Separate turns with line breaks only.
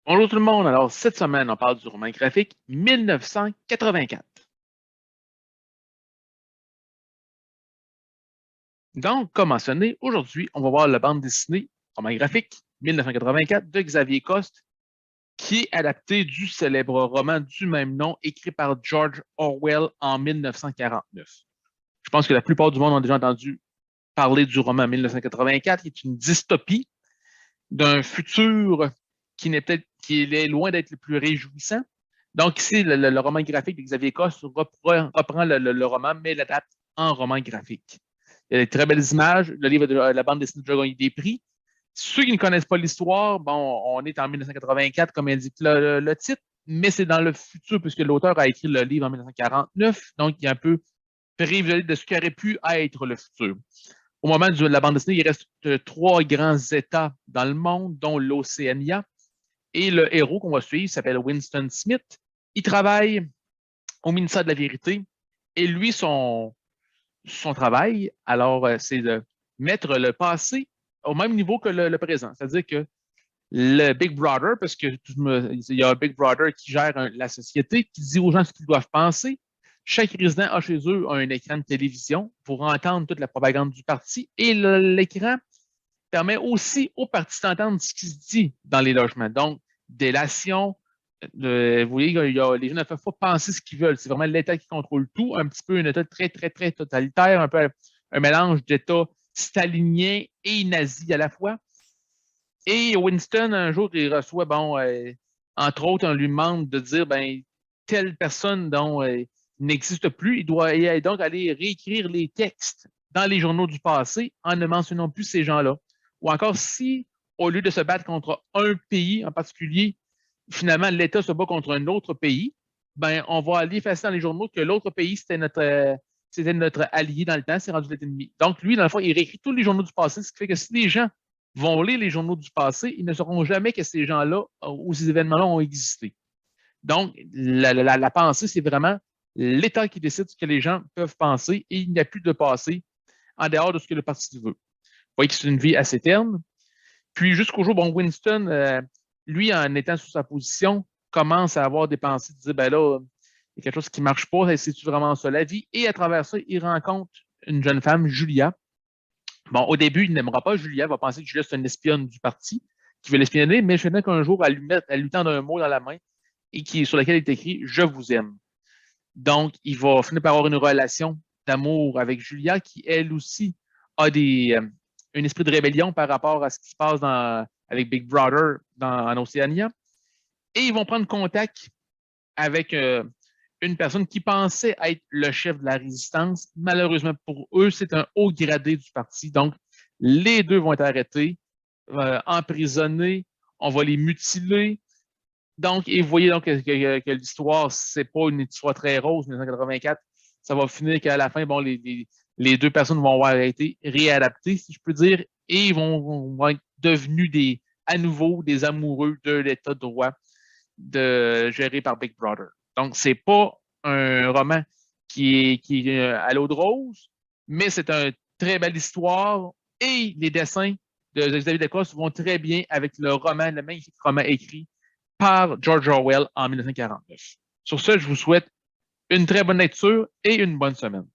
Bonjour tout le monde. Alors, cette semaine, on parle du roman graphique 1984. Donc, comme mentionné, aujourd'hui, on va voir la bande dessinée roman graphique 1984 de Xavier Coste, qui est adapté du célèbre roman du même nom écrit par George Orwell en 1949. Je pense que la plupart du monde ont déjà entendu parler du roman 1984, qui est une dystopie d'un futur qui est loin d'être le plus réjouissant. Donc, ici, le roman graphique de Xavier Coste reprend le roman, mais l'adapte en roman graphique. Il y a des très belles images. Le livre de la bande dessinée de gagné des prix. Ceux qui ne connaissent pas l'histoire, bon, on est en 1984, comme indique le titre, mais c'est dans le futur, puisque l'auteur a écrit le livre en 1949, donc il est un peu prévisualisé de ce qui aurait pu être le futur. Au moment de la bande dessinée, il reste trois grands États dans le monde, dont l'Océania. Et le héros qu'on va suivre s'appelle Winston Smith. Il travaille au ministère de la Vérité. Et lui, son travail, alors, c'est de mettre le passé au même niveau que le présent. C'est-à-dire que le Big Brother, parce qu'il y a un Big Brother qui gère la société, qui dit aux gens ce qu'ils doivent penser. Chaque résident a chez eux un écran de télévision pour entendre toute la propagande du parti. Et l'écran permet aussi aux partis d'entendre ce qui se dit dans les logements. Donc, délation, vous voyez, les gens ne peuvent pas penser ce qu'ils veulent. C'est vraiment l'État qui contrôle tout, un petit peu un État très, très, très totalitaire, un peu un mélange d'État stalinien et nazi à la fois. Et Winston, un jour, il reçoit, bon, entre autres, on lui demande de dire, ben, telle personne dont n'existe plus, il doit donc aller réécrire les textes dans les journaux du passé en ne mentionnant plus ces gens-là. Ou encore, si, au lieu de se battre contre un pays en particulier, finalement, l'État se bat contre un autre pays, ben, on va aller effacer dans les journaux que l'autre pays, c'était notre allié dans le temps, c'est rendu notre ennemi. Donc, lui, dans le fond, il réécrit tous les journaux du passé, ce qui fait que si les gens vont lire les journaux du passé, ils ne sauront jamais que ces gens-là ou ces événements-là ont existé. Donc, la pensée, c'est vraiment l'État qui décide ce que les gens peuvent penser et il n'y a plus de passé en dehors de ce que le parti veut. Vous voyez que c'est une vie assez terne. Puis jusqu'au jour, bon, Winston, lui, en étant sous sa position, commence à avoir des pensées de dire, ben là, il y a quelque chose qui ne marche pas, c'est-tu vraiment ça la vie? Et à travers ça, il rencontre une jeune femme, Julia. Bon, au début, il n'aimera pas Julia, il va penser que Julia, c'est une espionne du parti qui veut l'espionner, mais je qu'un jour, elle lui tend un mot dans la main et sur lequel il est écrit Je vous aime. Donc, il va finir par avoir une relation d'amour avec Julia qui, elle aussi, a un esprit de rébellion par rapport à ce qui se passe avec Big Brother en Océania. Et ils vont prendre contact avec une personne qui pensait être le chef de la résistance. Malheureusement pour eux, c'est un haut gradé du parti. Donc, les deux vont être arrêtés, emprisonnés, on va les mutiler. Donc, et vous voyez donc que l'histoire, c'est pas une histoire très rose, 1984. Ça va finir qu'à la fin, bon, les deux personnes vont avoir été réadaptées, si je peux dire, et ils vont être devenus à nouveau des amoureux de l'État de droit géré par Big Brother. Donc, c'est pas un roman qui est à l'eau de rose, mais c'est une très belle histoire et les dessins de Xavier Descostes vont très bien avec le magnifique roman écrit par George Orwell en 1949. Sur ce, je vous souhaite une très bonne lecture et une bonne semaine.